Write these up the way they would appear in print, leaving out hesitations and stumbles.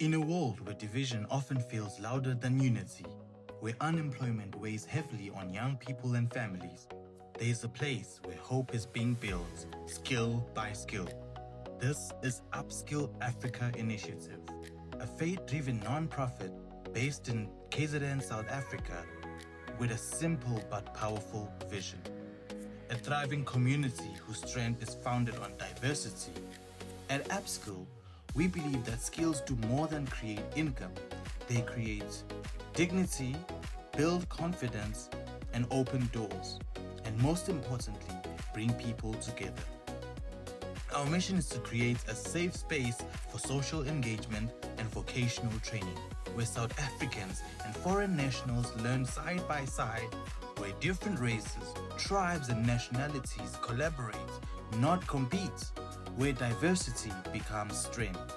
In a world where division often feels louder than unity, where unemployment weighs heavily on young people and families, there is a place where hope is being built, skill by skill. This is Upskill Africa initiative, a faith-driven non-profit based in KZN, South Africa, with a simple but powerful vision. A thriving community whose strength is founded on diversity. At Upskill, we believe that skills do more than create income. They create dignity, build confidence, and open doors. And most importantly, bring people together. Our mission is to create a safe space for social engagement and vocational training, where South Africans and foreign nationals learn side by side, where different races, tribes, and nationalities collaborate, not compete, where diversity becomes strength.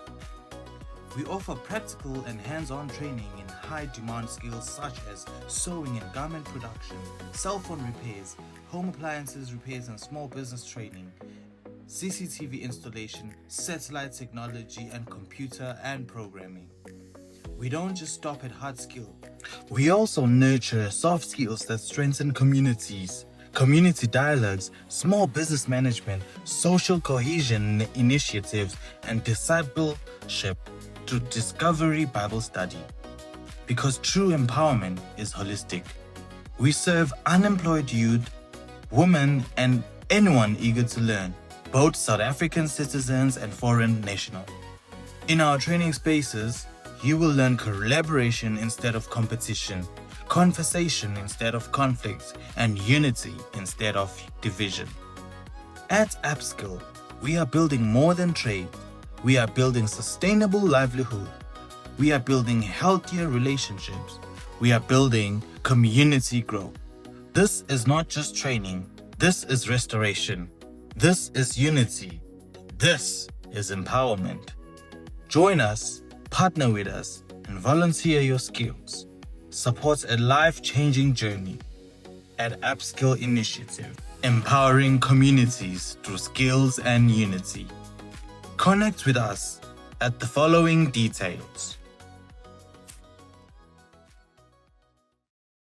We offer practical and hands-on training in high-demand skills such as sewing and garment production, cell phone repairs, home appliances repairs and small business training, CCTV installation, satellite technology, and computer and programming. We don't just stop at hard skill. We also nurture soft skills that strengthen communities, community dialogues, small business management, social cohesion initiatives, and discipleship through Discovery Bible Study. Because true empowerment is holistic. We serve unemployed youth, women, and anyone eager to learn, both South African citizens and foreign nationals. In our training spaces, you will learn collaboration instead of competition, conversation instead of conflict, and unity instead of division. At Upskill, we are building more than trade. We are building sustainable livelihood. We are building healthier relationships. We are building community growth. This is not just training. This is restoration. This is unity. This is empowerment. Join us, partner with us, and volunteer your skills. Support a life-changing journey at Upskill Initiative, empowering communities through skills and unity. Connect with us at the following details.